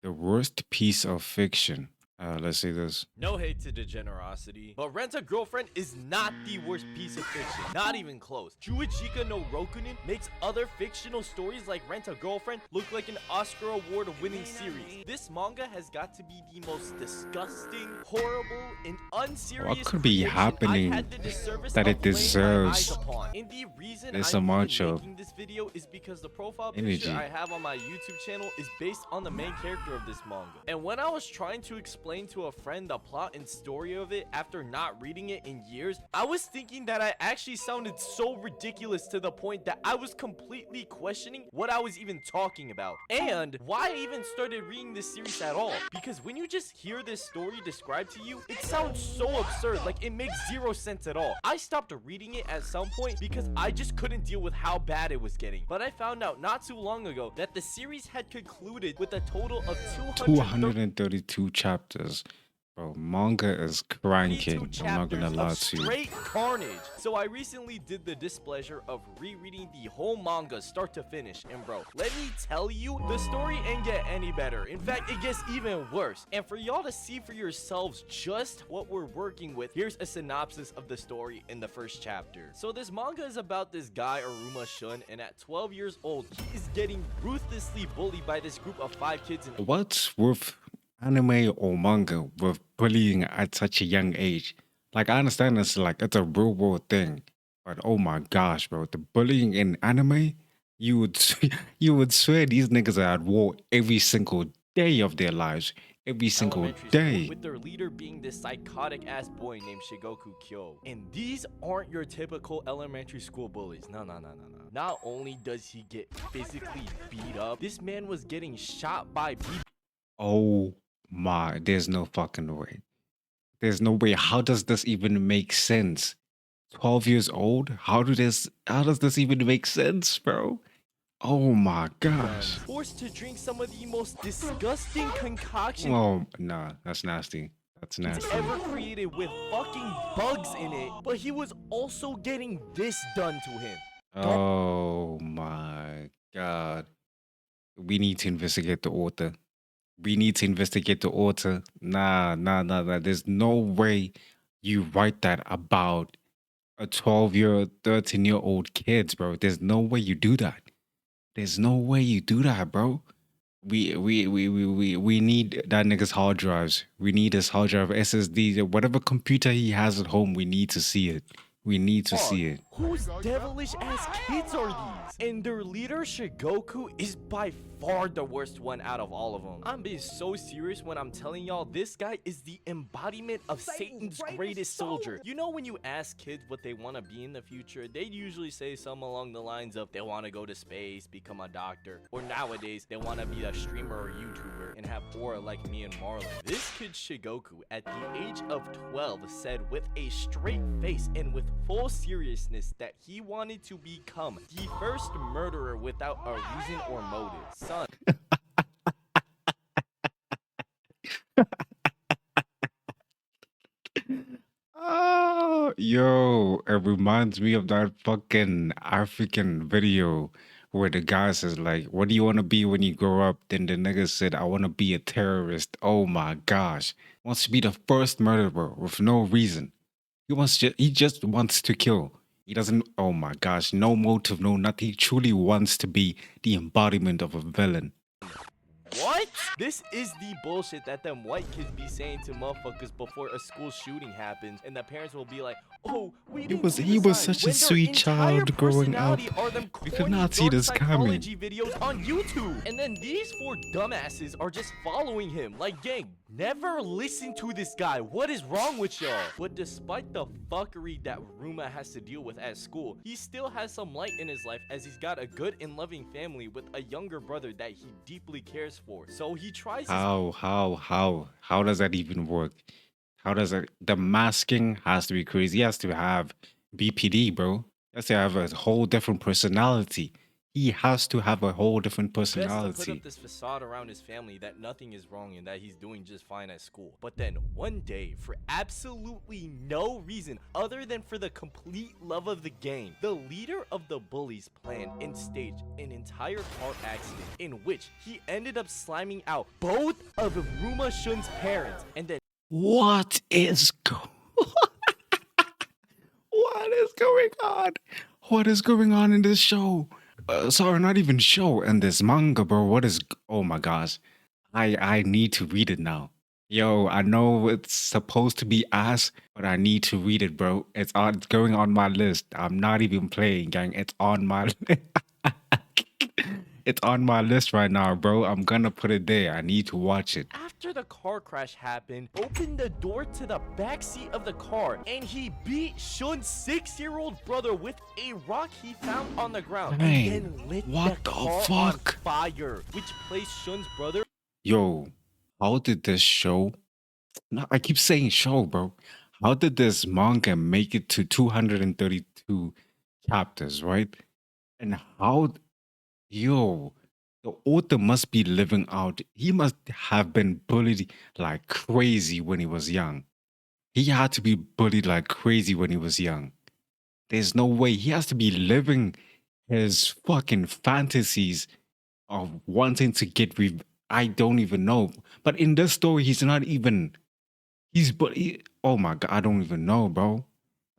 The worst piece of fiction. Let's see this. No hate to degenerosity, but Rent a Girlfriend is not the worst piece of fiction. Not even close. Chuichika no Rokunin makes other fictional stories like Rent a Girlfriend look like an Oscar award winning series. This manga has got to be the most disgusting, horrible, and What unserious could be creation I happening had the disservice that it of laying my eyes deserves upon. And the reason this I'm even much of making this video is because the profile picture energy? I have on my YouTube channel is based on the main character of this manga. And when I was trying to explain to a friend the plot and story of it after not reading it in years, I was thinking that I actually sounded so ridiculous to the point that I was completely questioning what I was even talking about and why I even started reading this series at all. Because when you just hear this story described to you, it sounds so absurd, like it makes zero sense at all. I stopped reading it at some point because I just couldn't deal with how bad it was getting. But I found out not too long ago that the series had concluded with a total of 232 chapters. Bro, manga is 32 cranking. I'm not gonna chapters lie of to you. straight carnage. So I recently did the displeasure of rereading the whole manga start to finish. And bro, let me tell you, the story ain't get any better. In fact, it gets even worse. And for y'all to see for yourselves just what we're working with, here's a synopsis of the story in the first chapter. So this manga is about this guy, Aruma Shun, and at 12 years old, he is getting ruthlessly bullied by this group of 5 kids in What's with anime or manga with bullying at such a young age? Like, I understand it's like it's a real world thing, but oh my gosh, bro, the bullying in anime, you would you would swear these niggas are at war every single day of their lives, every single elementary school, day. with their leader being this psychotic ass boy named Shigoku Kyo. And these aren't your typical elementary school bullies. No, no, no, no, no. Not only does he get physically beat up, this man was getting shot by Oh my, there's no fucking way. There's no way. How does this even make sense? 12 years old? How does this even make sense, bro? Oh my guns, gosh. forced to drink some of the most disgusting concoctions Oh nah, that's nasty. That's nasty. ever created with fucking bugs in it. But he was also getting this done to him. Oh my god. We need to investigate the author. We need to investigate the author. Nah. There's no way you write that about a 12-year, 13-year-old kids, bro. There's no way you do that. There's no way you do that, bro. We need that nigga's hard drives. We need his hard drive, SSD, whatever computer he has at home. We need to see it. We need to see it. Whose devilish ass kids are these? And their leader, Shigoku, is by far the worst one out of all of them. I'm being so serious when I'm telling y'all this guy is the embodiment of Satan's greatest soldier. You know when you ask kids what they want to be in the future, they usually say something along the lines of they want to go to space, become a doctor, or nowadays they want to be a streamer or YouTuber and have aura like me and Marlon. This kid Shigoku at the age of 12 said with a straight face and with full seriousness that he wanted to become the first murderer without a reason or motive. Son. Oh, yo, it reminds me of that fucking African video where the guy says, like, what do you want to be when you grow up? Then the nigga said, I want to be a terrorist. Oh my gosh. Wants to be the first murderer with no reason. He just wants to kill. He doesn't, oh my gosh, no motive, no nothing. He truly wants to be the embodiment of a villain. What? This is the bullshit that them white kids be saying to motherfuckers before a school shooting happens, and the parents will be like, "Oh, we didn't see He the was sign," such a when their sweet entire child growing up. personality are them We could corny not see dark this coming. psychology videos on YouTube. And then these 4 dumbasses are just following him. Like, gang, never listen to this guy. What is wrong with y'all? But despite the fuckery that Ruma has to deal with at school, he still has some light in his life as he's got a good and loving family with a younger brother that he deeply cares for. So he tries his How does that even work? How does it? The masking has to be crazy. He has to have BPD, bro. He has to have a whole different personality. He has to have a whole different Best to put up personality. this facade around his family that nothing is wrong and that he's doing just fine at school. But then one day, for absolutely no reason other than for the complete love of the game, the leader of the bullies planned and staged an entire car accident in which he ended up sliming out both of Ruma Shun's parents and then What is what is going on? What is going on in this show? Sorry, not even show, in this manga, bro. What is? Oh my gosh, I need to read it now. Yo, I know it's supposed to be ass, but I need to read it, bro. It's going on my list. I'm not even playing, gang. It's on my it's on my list right now, bro. I'm gonna put it there. I need to watch it. after the car crash happened, opened the door to the backseat of the car and he beat Shun's 6-year-old brother with a rock he found on the ground Dang, and then lit what the the car fuck? on fire, which placed Shun's brother Yo, how did this show? No, I keep saying show, bro. How did this manga make it to 232 chapters, right? And how, yo, the author must be living out. He must have been bullied like crazy when he was young. He had to be bullied like crazy when he was young. There's no way. He has to be living his fucking fantasies of wanting to get I don't even know. But in this story, he's not even. Oh my god, I don't even know, bro.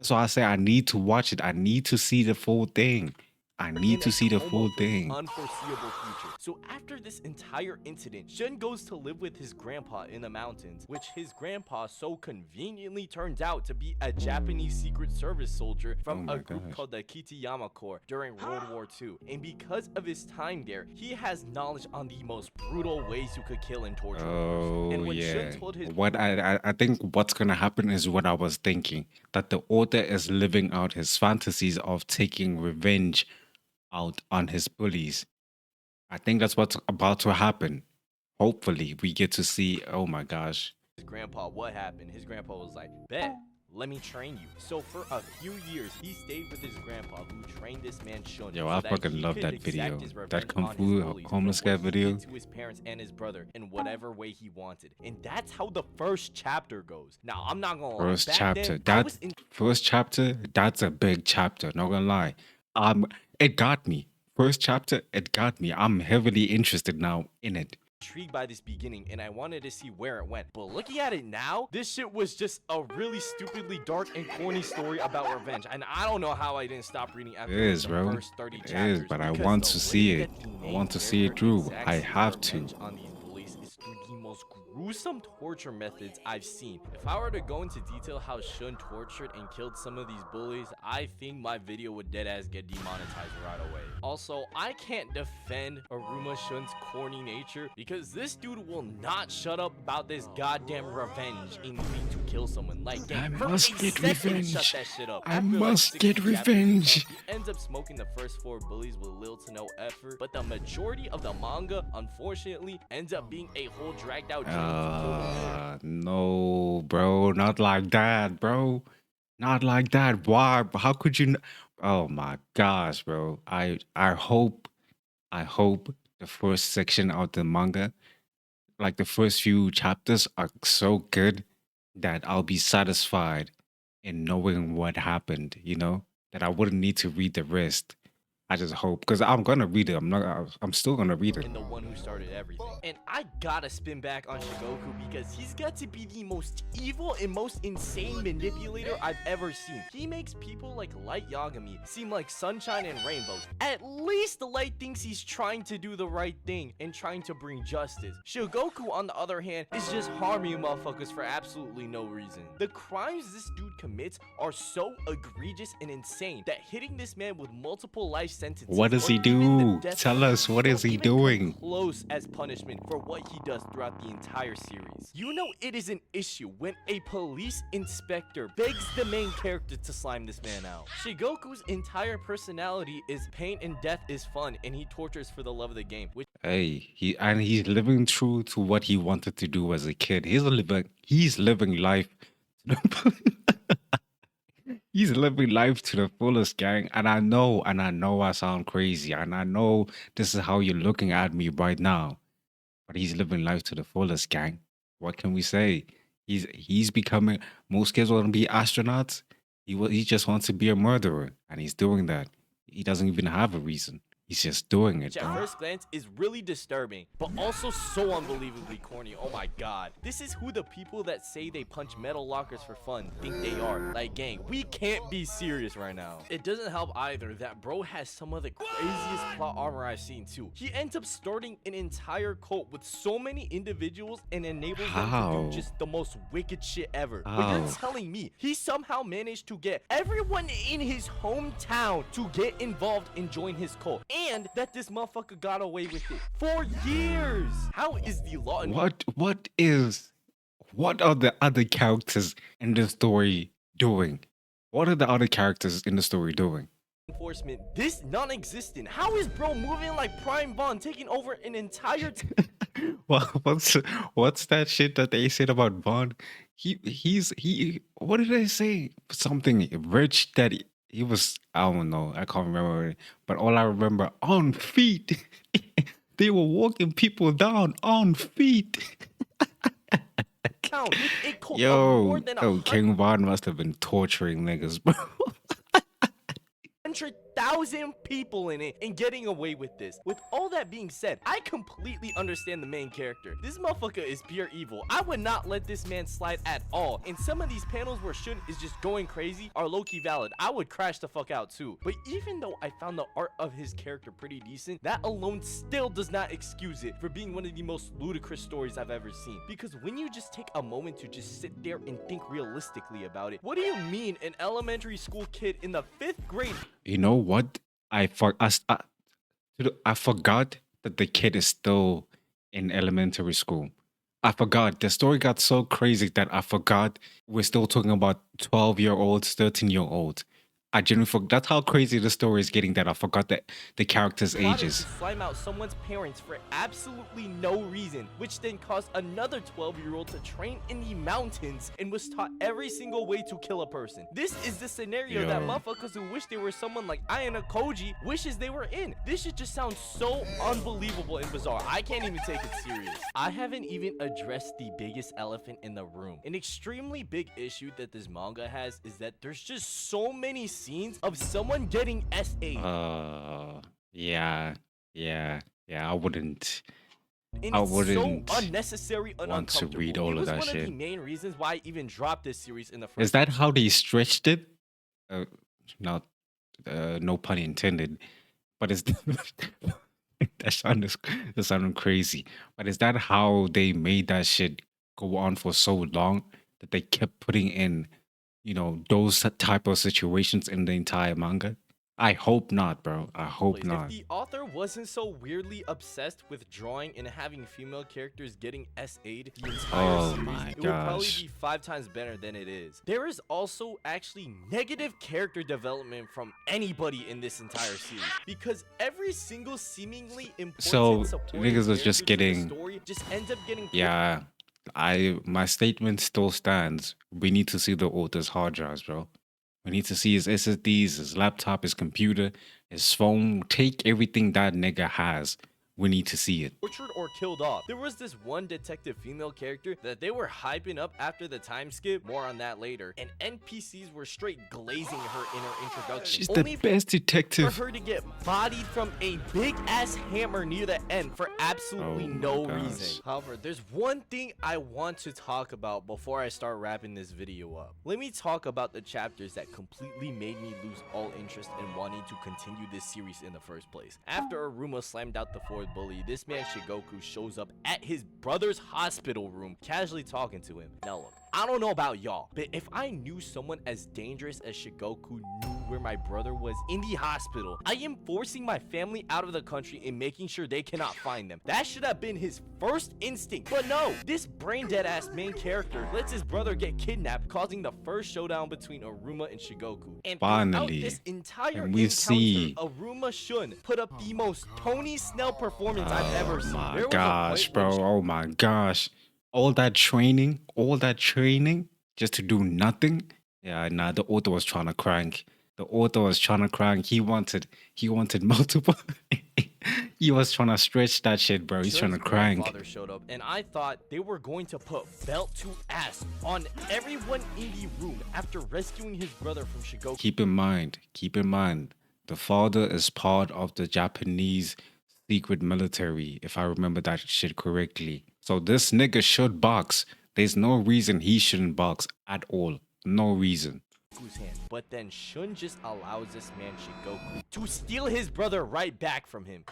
So I say I need to watch it. I need to see the full thing. I need in to a see the coma full for the thing. unforeseeable future. So after this entire incident, Shun goes to live with his grandpa in the mountains, which his grandpa so conveniently turns out to be a Japanese Secret Service soldier Oh from a my group gosh. called the Kitayama Corps during World War II. And because of his time there, he has knowledge on the most brutal ways you could kill and torture a person. And Oh when yeah. Shun told his I think what's gonna happen is what I was thinking. That the author is living out his fantasies of taking revenge out on his bullies. I think that's what's about to happen. Hopefully, we get to see. Oh my gosh. grandpa what happened, his grandpa was like, bet, let me train you. So for a few years, he stayed with his grandpa who trained this man Shun Yo, so I that fucking he love could that exact video. his That revenge Kung on his Fu bullies for homeless guy what he video. did to his parents and his brother in whatever way he wanted. And that's how the first chapter goes. Now, I'm not gonna lie, First back chapter. then, I That was in first chapter, that's a big chapter. Not gonna lie. It got me. First chapter, it got me. I'm heavily interested now in it. intrigued by this beginning and I wanted to see where it went. But looking at it now, this shit was just a really stupidly dark and corny story about revenge. And I don't know how I didn't stop reading It after is, the bro. first 30 It chapters. is, but I because want the to way see it. that the I main want to see it character through. exacts I his have to. revenge on these bullies is through the most gruesome torture methods I've seen. If I were to go into detail how Shun tortured and killed some of these bullies, I think my video would deadass get demonetized right away. Also, I can't defend Aruma Shun's corny nature because this dude will not shut up about this goddamn revenge in needing to kill someone. Like, I gang, for must a get second, revenge. shut that shit up. I After, like, must 60 get chapters or so, revenge. he ends up smoking the first 4 bullies with little to no effort, but the majority of the manga, unfortunately, ends up being a whole dragged out journey to kill the villain. No, bro. Not like that, bro. Not like that. Why? How could you? Oh my gosh, bro. I hope the first section of the manga, like the first few chapters, are so good that I'll be satisfied in knowing what happened. That I wouldn't need to read the rest. I just hope, because I'm gonna read it. I'm still gonna read it. And the one who started everything. And I gotta spin back on Shigoku because he's got to be the most evil and most insane manipulator I've ever seen. He makes people like Light Yagami seem like sunshine and rainbows. At least the Light thinks he's trying to do the right thing and trying to bring justice. Shigoku, on the other hand, is just harming motherfuckers for absolutely no reason. The crimes this dude commits are so egregious and insane that hitting this man with multiple life sentences. What does or he even the do? death Tell penalty us, what don't is he even come doing? close as punishment for what he does throughout the entire series. You know it is an issue when a police inspector begs the main character to slime this man out. Shigoku's entire personality is pain and death is fun, and he tortures for the love of the game, which Hey, he's living true to what he wanted to do as a kid. He's living life. He's living life to the fullest, gang. And I know I sound crazy, and I know this is how you're looking at me right now. But he's living life to the fullest, gang. What can we say? He's becoming. Most kids want to be astronauts. He just wants to be a murderer, and he's doing that. He doesn't even have a reason. He's just doing it, Which at bro. first glance is really disturbing, but also so unbelievably corny. Oh my god. This is who the people that say they punch metal lockers for fun think they are. Like, gang, we can't be serious right now. It doesn't help either that bro has some of the craziest plot armor I've seen too. He ends up starting an entire cult with so many individuals and enables them to How? do just the most wicked shit ever. But How? you're telling me he somehow managed to get everyone in his hometown to get involved and join his cult, and that this motherfucker got away with it for years. How is the law What are the other characters in the story doing? What are the other characters in the story doing? enforcement this non-existent? How is bro moving like Prime Bond, taking over an entire Well, what's that shit that they said about Bond? He what did they say? Something rich that he was, I don't know, I can't remember, but all I remember, on feet. They were walking people down on feet. town with a cult of more Yo, than yo, King Von must have been torturing niggas, bro. 100,000 people in it and getting away with this. With all that being said, I completely understand the main character. This motherfucker is pure evil. I would not let this man slide at all. And some of these panels where Shun is just going crazy are low-key valid. I would crash the fuck out too. But even though I found the art of his character pretty decent, that alone still does not excuse it for being one of the most ludicrous stories I've ever seen. Because when you just take a moment to just sit there and think realistically about it, what do you mean an elementary school kid in the 5th grade? You know what? I forgot that the kid is still in elementary school. I forgot. The story got so crazy that I forgot we're still talking about 12-year-olds, 13-year-olds. I genuinely forgot. That's how crazy the story is getting that I forgot that the characters' Plotted to ages. slime out someone's parents for absolutely no reason, which then caused another 12-year-old to train in the mountains and was taught every single way to kill a person. This is the scenario that Yo. motherfuckers who wish they were someone like Ayana Koji wishes they were in. This shit just sounds so unbelievable and bizarre. I can't even take it serious. I haven't even addressed the biggest elephant in the room. An extremely big issue that this manga has is that there's just so many scenes of someone getting SA'd. Yeah, yeah, yeah. I wouldn't And I it's wouldn't so unnecessary and want to uncomfortable. read all It of was that one of the shit. main reasons why I even dropped this series in the first Is that place. how they stretched it? Uh, not, no pun intended. But is that sounded crazy. But is that how they made that shit go on for so long that they kept putting in, those type of situations in the entire manga? I hope not, bro. I hope If not. the author wasn't so weirdly obsessed with drawing and having female characters getting SA'd the entire Oh series, my it would probably gosh. be 5 times better than it is. There is also actually negative character development from anybody in this entire series, because every single seemingly important So supporting niggas was just character to the getting, story just ends up getting yeah. My statement still stands. We need to see the author's hard drives, bro. We need to see his SSDs, his laptop, his computer, his phone. Take everything that nigga has. We need to see it. tortured or killed off. There was this one detective female character that they were hyping up after the time skip, more on that later, and NPCs were straight glazing her in her introduction. She's the Only best for detective. her to get bodied from a big ass hammer near the end for absolutely Oh my no gosh. reason. However, there's one thing I want to talk about before I start wrapping this video up. Let me talk about the chapters that completely made me lose all interest in wanting to continue this series in the first place. After Aruma slammed out the fourth bully, this man Shigoku shows up at his brother's hospital room, casually talking to him. Now look, I don't know about y'all, but if I knew someone as dangerous as Shigoku knew where my brother was in the hospital, I am forcing my family out of the country and making sure they cannot find them. That should have been his first instinct. But no, this brain dead ass main character lets his brother get kidnapped, causing the first showdown between Aruma and Shigoku. And throughout Finally, this entire and we encounter, see- Aruma Shun put up the most Tony Snell performance I've ever seen. Oh my There was a gosh, point when bro. Oh my gosh. All that training just to do nothing. Yeah, nah, the author was trying to crank. The author was trying to crank. He wanted multiple. He was trying to stretch that shit, bro. He's trying Shun's to crank. grandfather showed up, and I thought they were going to put belt to ass on everyone in the room after rescuing his brother from Shigoku. Keep in mind, the father is part of the Japanese secret military, if I remember that shit correctly. So this nigga should box. There's no reason he shouldn't box at all. No reason. Hand. But then Shun just allows this man Shigoku to steal his brother right back from him.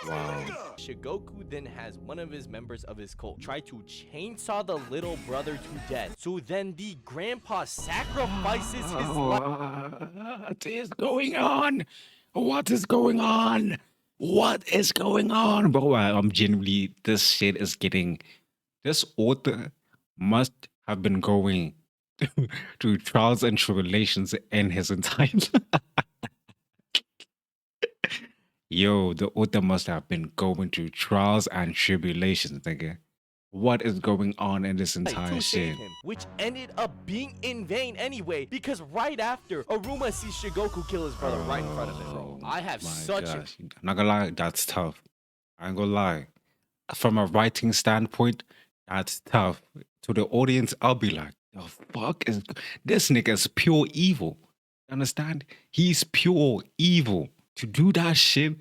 Wow. Shigoku then has one of his members of his cult try to chainsaw the little brother to death. So then the grandpa sacrifices his life. What is going on? What is going on? What is going on, bro? I'm genuinely, this shit is getting. This author must have been going through trials and tribulations in his entire life. Yo, the author must have been going through trials and tribulations, nigga. What is going on in this entire to shit? save him, which ended up being in vain anyway, because right after, Aruma sees Shigoku kill his brother right in front of him. Bro, I have My such gosh. I'm not gonna lie, that's tough. I ain't gonna lie. From a writing standpoint, that's tough. To the audience, I'll be like, the fuck is this nigga is pure evil. Understand? He's pure evil. To do that shit,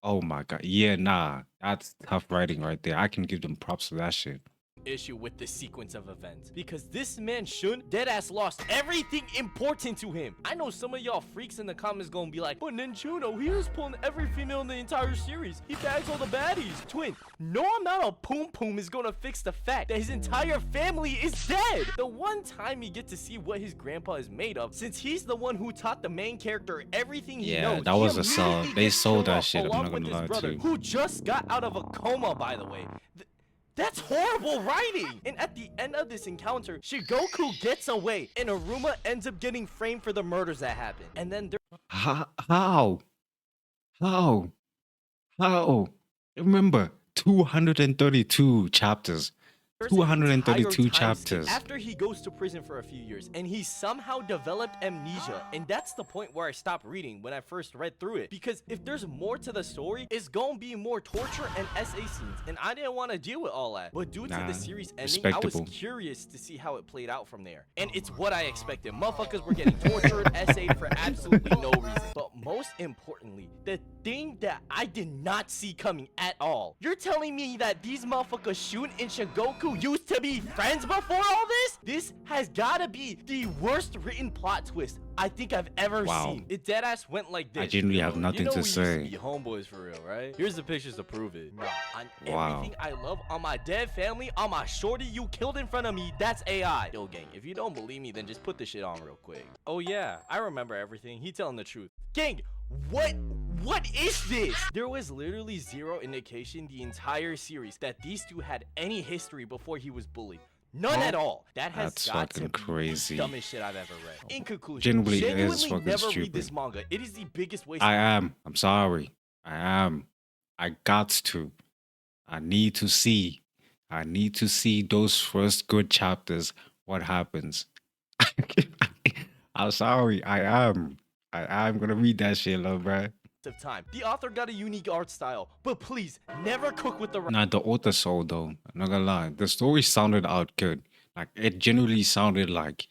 oh my god. Yeah, nah. That's tough writing right there. I can give them props for that shit. issue with this sequence of events, because this man Shun deadass lost everything important to him. I know some of y'all freaks in the comments gonna be like, but Ninjuno, he was pulling every female in the entire series. He bags all the baddies. Twin, no amount of poom poom is gonna fix the fact that his entire family is dead. The one time you get to see what his grandpa is made of, since he's the one who taught the main character everything he knows. That was a sell. immediately They gets sold killed that off shit. I'm along not with gonna his lie brother, to you. who just got out of a coma, by the way. That's horrible writing! And at the end of this encounter, Shigoku gets away, and Aruma ends up getting framed for the murders that happened. And then How? How? How? Remember, 232 chapters. there's an entire 232 time skip chapters. after he goes to prison for a few years, and he somehow developed amnesia. And that's the point where I stopped reading when I first read through it. Because if there's more to the story, it's gonna be more torture and SA scenes. And I didn't want to deal with all that. But due to the series ending, I was respectable. curious to see how it played out from there. And it's what I expected. Motherfuckers were getting tortured, SA'd for absolutely no reason. But most importantly, the thing that I did not see coming at all. You're telling me that these motherfuckers Shun and Shigoku used to be friends before all this? This has gotta be the worst written plot twist I think I've ever seen. It deadass went like this. I genuinely have nothing to say. We used to be homeboys for real, right? Here's the pictures to prove it. Nah, on Wow. everything I love, on my dead family, on my shorty you killed in front of me, that's AI. Yo, gang, if you don't believe me, then just put this shit on real quick. Oh yeah, I remember everything. He telling the truth. Gang, what is this? There was literally zero indication the entire series that these two had any history before he was bullied. None at all. That has That's got to fucking be crazy. the dumbest shit I've ever read. In conclusion, Genuinely, it is genuinely fucking never read stupid. this manga. It is the biggest waste. I am. I'm sorry. I am. I got to. I need to see. I need to see those first good chapters. What happens? I'm sorry. I am. I am gonna read that shit, love, bro. of time. The author got a unique art style, but please never cook with the Nah, the author sold though. I'm not gonna lie. The story sounded out good. Like it genuinely sounded like,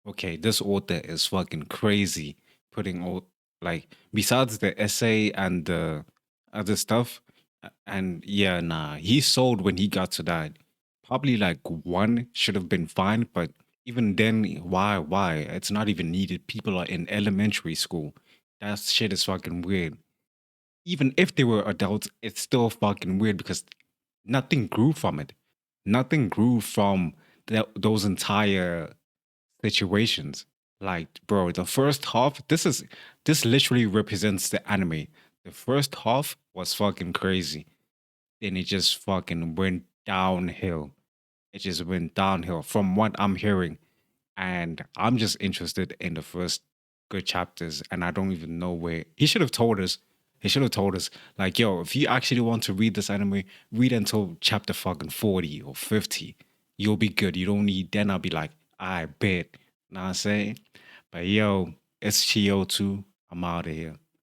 okay, this author is fucking crazy. Putting all like besides the essay and the other stuff, and yeah, nah, he sold when he got to that. Probably like one should have been fine, but even then, why? Why? It's not even needed. People are in elementary school. That shit is fucking weird. Even if they were adults, it's still fucking weird because nothing grew from it. Nothing grew from those entire situations. Like, bro, the first half, this literally represents the anime. The first half was fucking crazy. Then it just fucking went downhill. It just went downhill from what I'm hearing. And I'm just interested in the first good chapters. And I don't even know where he should have told us. He should have told us, like, yo, if you actually want to read this anime, read until chapter fucking 40 or 50. You'll be good. You don't need, then I'll be like, I bet. Know what I'm saying? But yo, it's Chio too. I'm out of here.